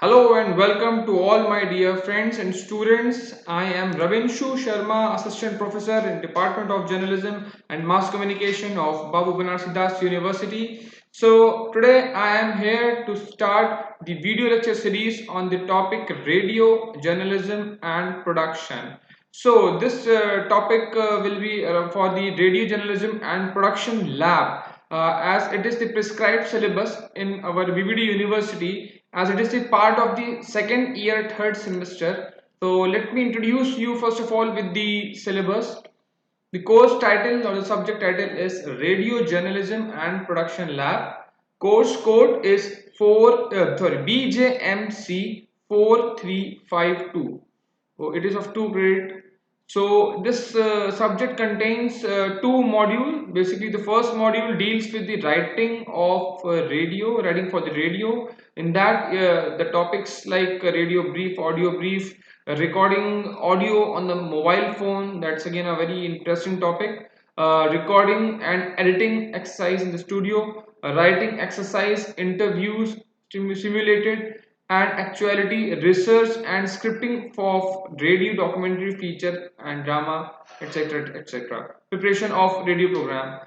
Hello and welcome to all my dear friends and students. I am Ravinshu Sharma, Assistant Professor in Department of Journalism and Mass Communication of Babu Banarsi Das University. So today I am here to start the video lecture series on the topic radio, journalism and production. So this topic will be for the radio journalism and production lab, as it is the prescribed syllabus in our BBD University, as it is a part of the second year third semester. So let me introduce you first of all with the syllabus. The course title or the subject title is Radio Journalism and Production Lab. Course code is BJMC 4352. So it is of 2 credit. So this subject contains two modules. Basically, the first module deals with the writing of writing for the radio. In that, the topics like radio brief, audio brief, recording audio on the mobile phone. That's again a very interesting topic. Recording and editing exercise in the studio, writing exercise, interviews, simulated and actuality, research and scripting for radio documentary feature and drama, etc., etc. Preparation of radio program.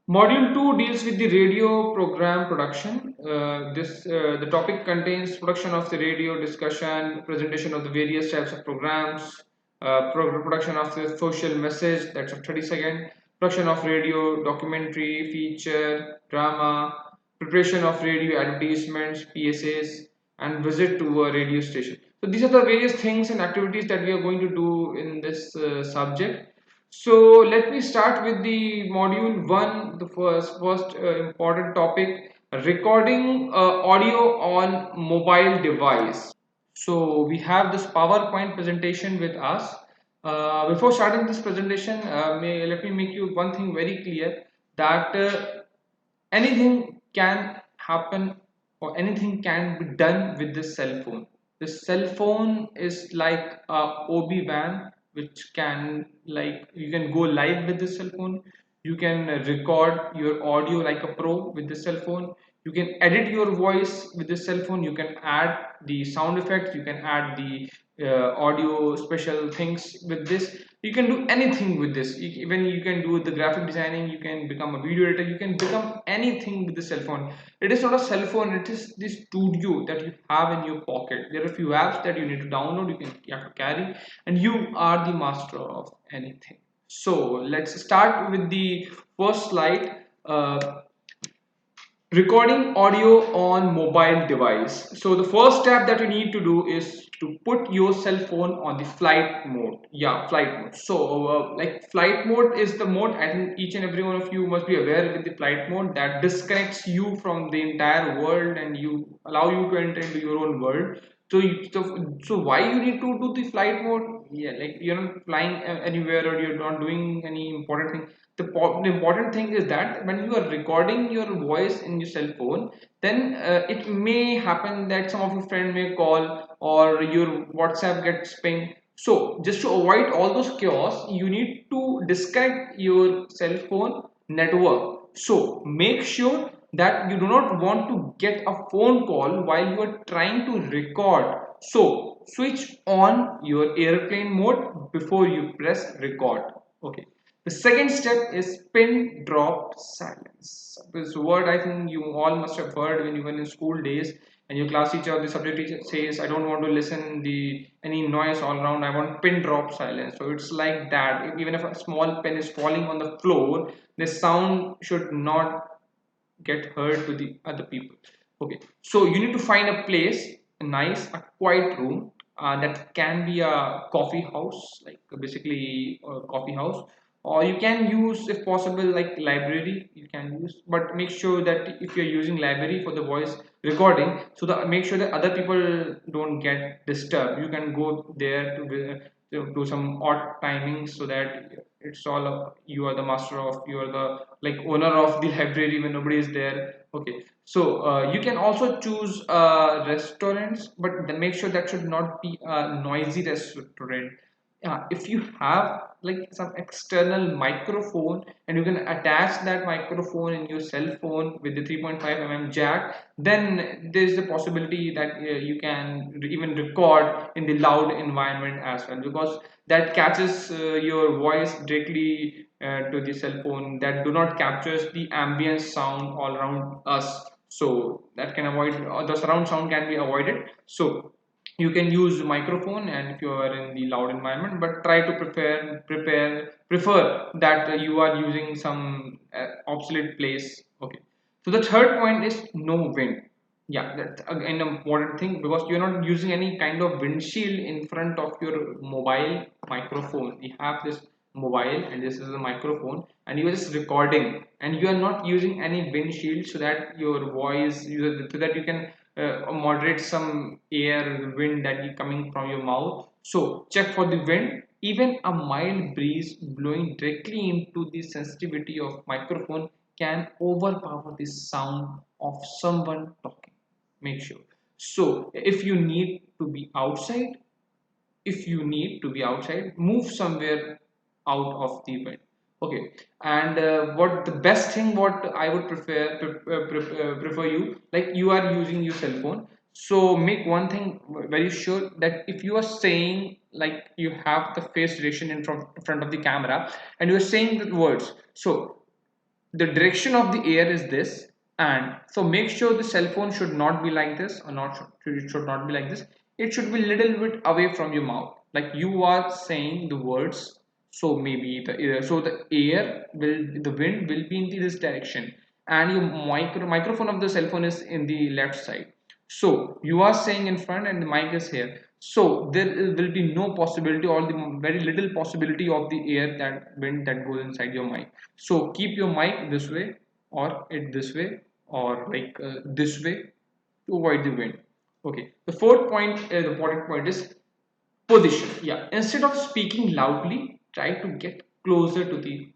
Module 2 deals with the radio program production. The topic contains production of the radio, discussion, presentation of the various types of programs, production of the social message, that's a 30-second, production of radio, documentary, feature, drama, preparation of radio advertisements, PSAs, and visit to a radio station. So these are the various things and activities that we are going to do in this subject. So let me start with the module 1, the first important topic, recording audio on mobile device. So we have this PowerPoint presentation with us. Before starting this presentation, let me make you one thing very clear, that anything can happen or anything can be done with this cell phone. The cell phone is like a OB van, which can, like, you can go live with this cell phone. You can record your audio like a pro with the cell phone. You can edit your voice with the cell phone. You can add the sound effects. You can add the audio special things with this. You can do anything with this. Even you can do the graphic designing. You can become a video editor. You can become anything with the cell phone. It is not a cell phone, it is the studio that you have in your pocket. There are a few apps that you need to download, you have to carry, and you are the master of anything. So let's start with the first slide. Recording audio on mobile device. So the first step that you need to do is to put your cell phone on the flight mode. Yeah, flight mode. So like, flight mode is the mode, I think each and every one of you must be aware, with the flight mode that disconnects you from the entire world and you allow you to enter into your own world. So why you need to do the flight mode? Yeah, like, you're not flying anywhere or you're not doing any important thing. The important thing is that when you are recording your voice in your cell phone, then it may happen that some of your friend may call or your WhatsApp gets pinged. So just to avoid all those chaos, you need to disconnect your cell phone network. So make sure that you do not want to get a phone call while you are trying to record. So switch on your airplane mode before you press record. Okay. The second step is pin drop silence. This word I think you all must have heard when you were in school days, and your class teacher or the subject teacher says, I don't want to listen the any noise all around, I want pin drop silence. So it's like that. Even if a small pin is falling on the floor, the sound should not get heard to the other people. Okay, so you need to find a place, a nice, a quiet room, that can be a coffee house, like basically a coffee house, or you can use, if possible, like library you can use, but make sure that if you're using library for the voice recording, so that make sure that other people don't get disturbed. You can go there to do some odd timings, so that it's all you are the master of, you are the, like, owner of the library when nobody is there. Okay, so you can also choose restaurants, but then make sure that should not be a noisy restaurant. if you have like some external microphone and you can attach that microphone in your cell phone with the 3.5 mm jack, then there's the possibility that you can even record in the loud environment as well, because that catches your voice directly to the cell phone, that do not captures the ambient sound all around us, so that can avoid the surround sound can be avoided. So you can use microphone and if you are in the loud environment, but try to prefer that you are using some obsolete place. Okay, so the third point is no wind. Yeah, that's again an important thing, because you're not using any kind of windshield in front of your mobile microphone. We have this mobile and this is a microphone, and you are just recording and you are not using any windshield, so that your voice so that you can moderate some air wind that is coming from your mouth. So check for the wind. Even a mild breeze blowing directly into the sensitivity of microphone can overpower the sound of someone talking. Make sure. So if you need to be outside, move somewhere out of the wind. Okay, and what the best thing what I would prefer you, like you are using your cell phone, so make one thing very sure, that if you are saying, like you have the face direction in front of the camera and you are saying the words, so the direction of the air is this, and so make sure the cell phone should not be like this, or not it should not be like this, it should be little bit away from your mouth, like you are saying the words. So maybe the air will the wind will be in this direction, and your microphone of the cell phone is in the left side, so you are saying in front and the mic is here, so there will be no possibility, or the very little possibility of the air that wind that goes inside your mic. So keep your mic this way, or it this way, or like this way, to avoid the wind. Okay, the fourth point, the important point is position. Yeah, instead of speaking loudly, try to get closer to the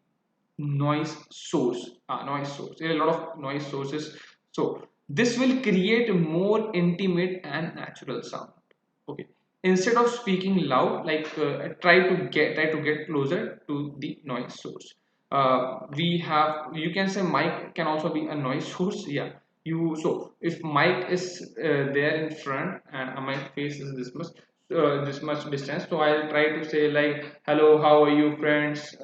noise source. There are a lot of noise sources, so this will create a more intimate and natural sound. Okay, instead of speaking loud, like try to get closer to the noise source. We have, you can say mic can also be a noise source. Yeah, you, so if mic is there in front and my face is this much distance, so I'll try to say like, hello, how are you friends,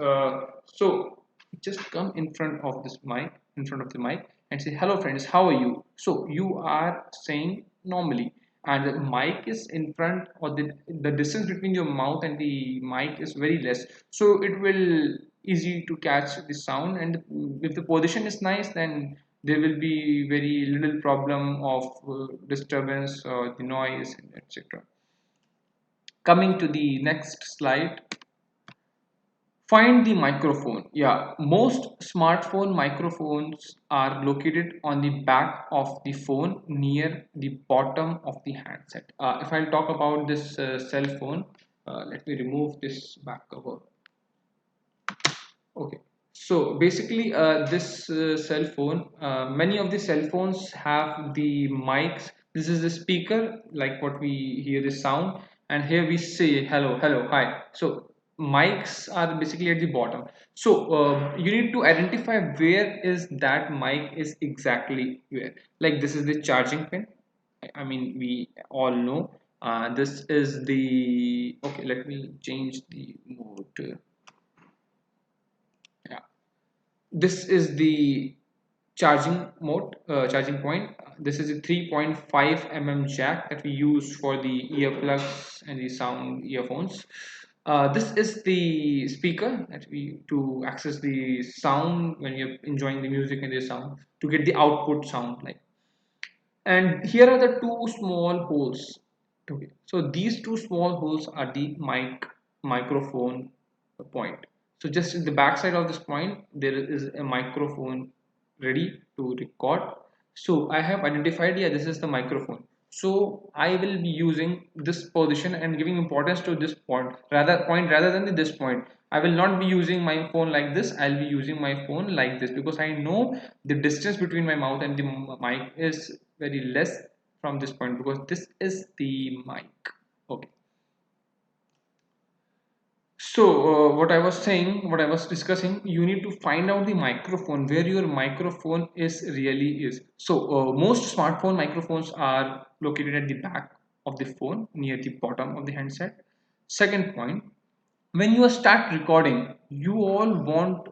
so just come in front of this mic, in front of the mic, and say, hello friends, how are you. So you are saying normally, and the mic is in front, or the distance between your mouth and the mic is very less, so it will easy to catch the sound, and if the position is nice, then there will be very little problem of disturbance or the noise, etc. Coming to the next slide, find the microphone. Yeah, most smartphone microphones are located on the back of the phone near the bottom of the handset. If I'll talk about this cell phone, let me remove this back cover. Okay, so basically, this cell phone, many of the cell phones have the mics. This is the speaker, like what we hear the sound, and here we say hello, hello, hi. So mics are basically at the bottom. So you need to identify where is that mic is exactly where. Like this is the charging pin. I mean, we all know. This is the, okay. Let me change the mode. Yeah, this is the charging point. This is a 3.5 mm jack that we use for the earplugs and the sound earphones. This is the speaker that we to access the sound when you're enjoying the music and the sound, to get the output sound, like. And here are the two small holes. Okay, so these two small holes are the microphone point. So just in the back side of this point, there is a microphone ready to record. So I have identified, yeah, this is the microphone. So I will be using this position and giving importance to this rather than this point. I will not be using my phone like this. I'll be using my phone like this, because I know the distance between my mouth and the mic is very less from this point, because this is the mic. Okay. So what I was saying, what I was discussing, you need to find out the microphone, where your microphone is really is. So most smartphone microphones are located at the back of the phone near the bottom of the handset. Second point, when you start recording, you all want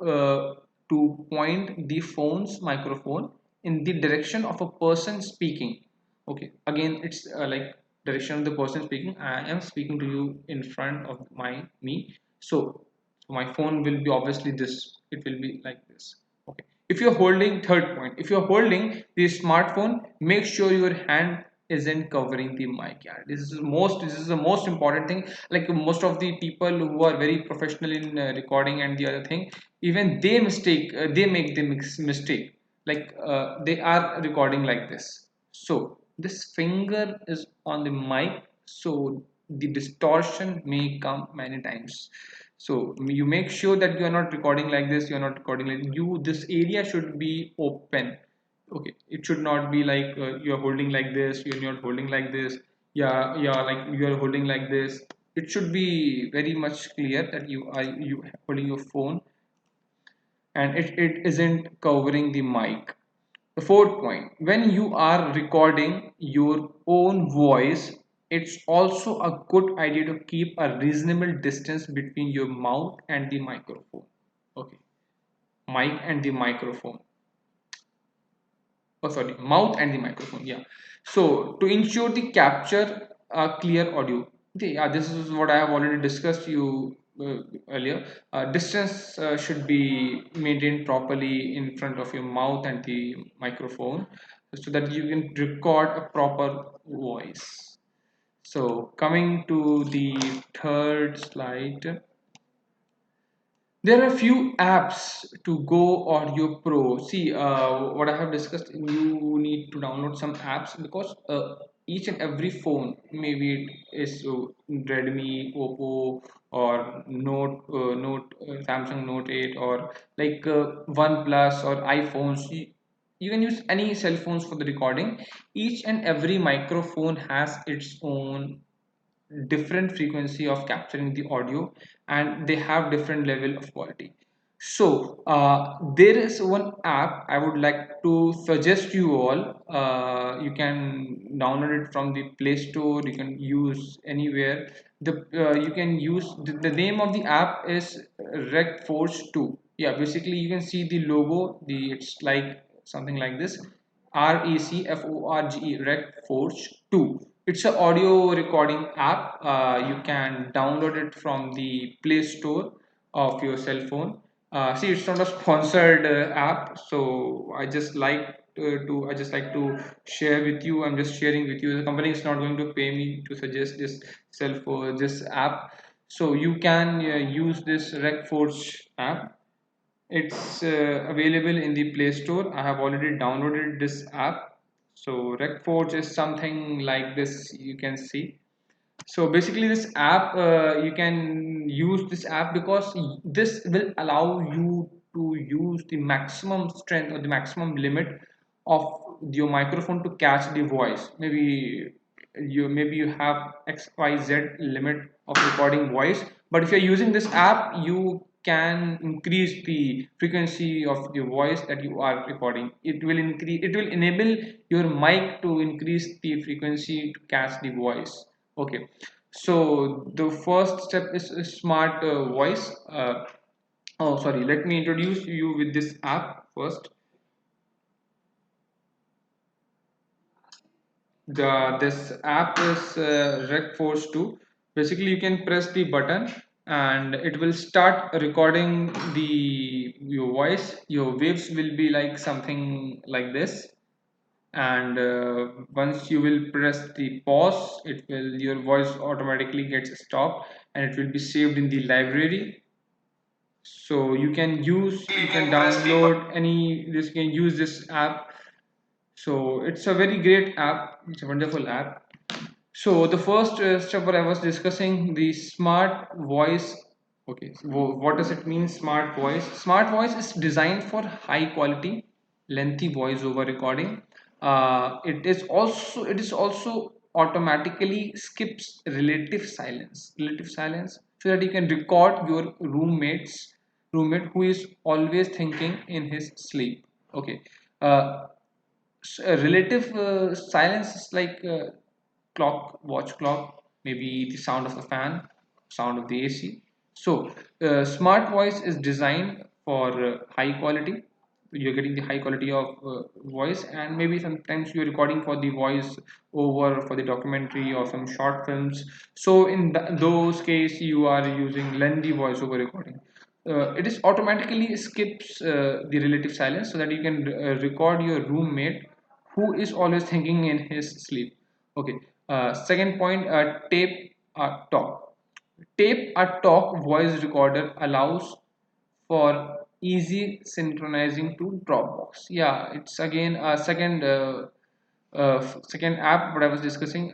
to point the phone's microphone in the direction of a person speaking. Okay, again it's like direction of the person speaking. I am speaking to you in front of my me. So my phone will be obviously this, it will be like this. Okay, if you're holding, third point, if you're holding the smartphone, make sure your hand isn't covering the mic. Yeah, this is the most important thing. Like most of the people who are very professional in recording and the other thing, even they mistake, they make the mistake, like they are recording like this. So this finger is on the mic, so the distortion may come many times. So you make sure that you are not recording like this, you are not recording like you, this area should be open. Okay, it should not be like you're holding like this, you're not holding like this. Yeah, yeah, like you're holding like this. It should be very much clear that you holding your phone, and it isn't covering the mic. The fourth point, when you are recording your own voice, it's also a good idea to keep a reasonable distance between your mouth and the microphone. Okay, mic and the microphone. Oh sorry, mouth and the microphone. Yeah, so to ensure the capture clear audio. Okay, yeah, this is what I have already discussed you earlier. Distance should be maintained properly in front of your mouth and the microphone, so that you can record a proper voice. So coming to the third slide, there are a few apps to go Audio Pro. See, what I have discussed, you need to download some apps, because each and every phone, maybe it is Redmi, Oppo, or Samsung Note 8, or like OnePlus or iPhones. You can use any cell phones for the recording. Each and every microphone has its own different frequency of capturing the audio, and they have different level of quality. So there is one app I would like to suggest you all. You can download it from the Play Store, you can use anywhere. You can use the name of the app is Rec Force 2. Yeah, basically you can see the logo, the it's like something like this, RECFORGE, Rec Forge 2. It's an audio recording app. You can download it from the Play Store of your cell phone. See, it's not a sponsored app, so I just like to share with you. I'm just sharing with you. The company is not going to pay me to suggest this cell phone, this app. So you can use this RecForge app. It's available in the Play Store. I have already downloaded this app. So RecForge is something like this, you can see. So basically this app, you can use this app because this will allow you to use the maximum strength or the maximum limit of your microphone to catch the voice. Maybe you have XYZ limit of recording voice, but if you're using this app, you can increase the frequency of the voice that you are recording. It will enable your mic to increase the frequency to catch the voice. Okay, so the first step is a smart voice. Oh sorry, let me introduce you with this app first. This app is RecForce 2. Basically you can press the button and it will start recording your voice. Your waves will be like something like this, and once you will press the pause, your voice automatically gets stopped and it will be saved in the library. So you can download any this you can use this app. So it's a very great app, it's a wonderful app. So the first step what I was discussing, the smart voice. Okay, so what does it mean, smart voice? Smart voice is designed for high quality, lengthy voice over recording. It is also automatically skips relative silence. Relative silence. so that you can record your roommate who is always thinking in his sleep. Okay. uh, Relative silence is like clock, watch clock, maybe the sound of a fan, sound of the AC. So, smart voice is designed for high quality. You're getting the high quality of voice, and maybe sometimes you're recording for the voice over for the documentary or some short films. So, in those case, you are using lengthy voice over recording. It is automatically skips the relative silence so that you can record your roommate who is always thinking in his sleep. Okay. Second point, tape talk. Tape a talk voice recorder allows for easy synchronizing to Dropbox. Yeah, it's again a second app what I was discussing,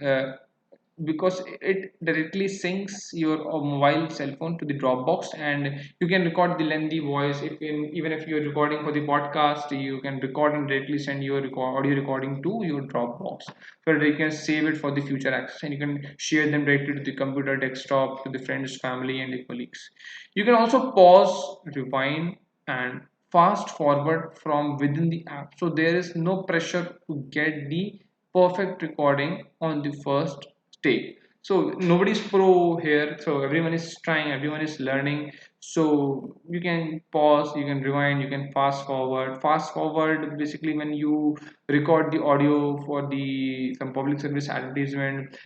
because it directly syncs your mobile cell phone to the Dropbox, and you can record the lengthy voice. Even if you're recording for the podcast, you can record and directly send your audio recording to your Dropbox, so that you can save it for the future access, and you can share them directly to the computer desktop, to the friends, family, and the colleagues. You can also pause, rewind, and fast forward from within the app, so there is no pressure to get the perfect recording on the first take. So nobody's pro here, so everyone is trying, everyone is learning. So you can pause, you can rewind, you can fast forward basically when you record the audio for the some public service advertisement,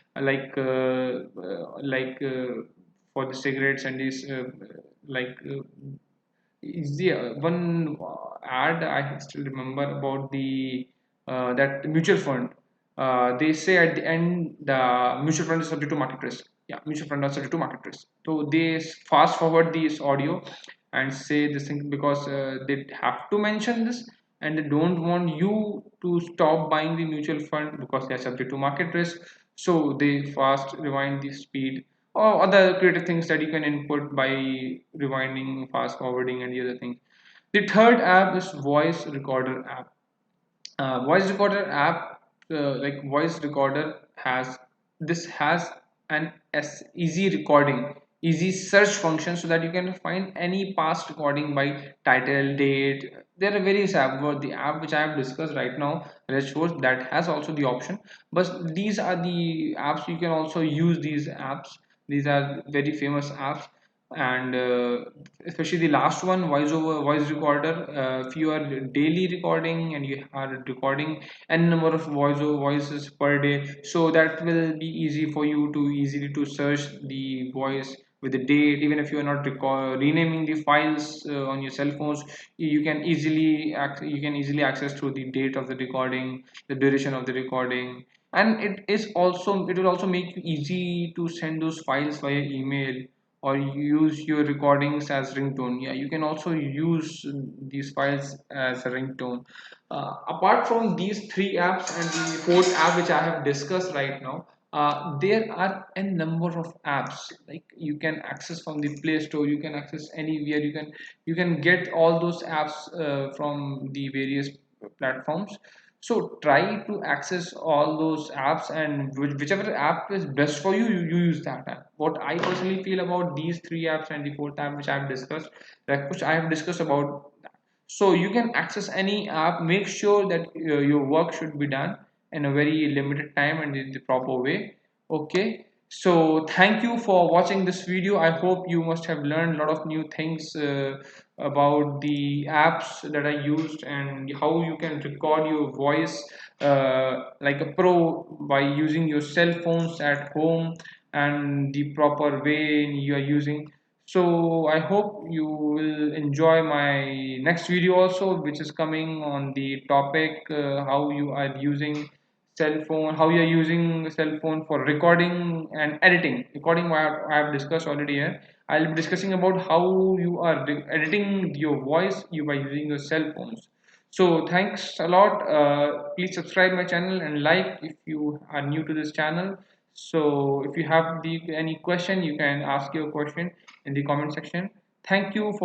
for the cigarettes and these like is the one ad I still remember about the that mutual fund. They say at the end the mutual fund is subject to market risk. Yeah, mutual fund are subject to market risk. So they fast forward this audio and say this thing because they have to mention this, and they don't want you to stop buying the mutual fund because they are subject to market risk. So they fast rewind the speed or other creative things that you can input by rewinding, fast forwarding, and the other thing. The third app is voice recorder app. Voice recorder app, like voice recorder has an easy recording, easy search function, so that you can find any past recording by title, date. There are various apps, but the app which I have discussed right now, Resource, that has also the option. But these are the apps you can also use. These apps, these are very famous apps, and especially the last one, voiceover voice recorder. If you are daily recording and you are recording n number of voices per day, so that will be easy for you to easily to search the voice with the date. Even if you are not renaming the files on your cell phones, you can easily access through the date of the recording, the duration of the recording. And it will also make you easy to send those files via email or use your recordings as ringtone. Yeah, you can also use these files as a ringtone. Apart from these three apps and the fourth app which I have discussed right now, there are a number of apps like you can access from the Play Store. You can access anywhere. You can get all those apps from the various platforms. So try to access all those apps, and whichever app is best for you, you use that app. What I personally feel about these three apps and the fourth app which I have discussed, which I have discussed about that. So you can access any app. Make sure that your work should be done in a very limited time and in the proper way. Okay. So thank you for watching this video. I hope you must have learned a lot of new things about the apps that I used and how you can record your voice like a pro by using your cell phones at home and the proper way you are using. So I hope you will enjoy my next video also, which is coming on the topic how you are using cell phone, how you are using cell phone for recording and editing. Recording I have discussed already here. I'll be discussing about how you are editing your voice you by using your cell phones. So thanks a lot. Please subscribe my channel and like if you are new to this channel. So if you have any question, you can ask your question in the comment section. Thank you for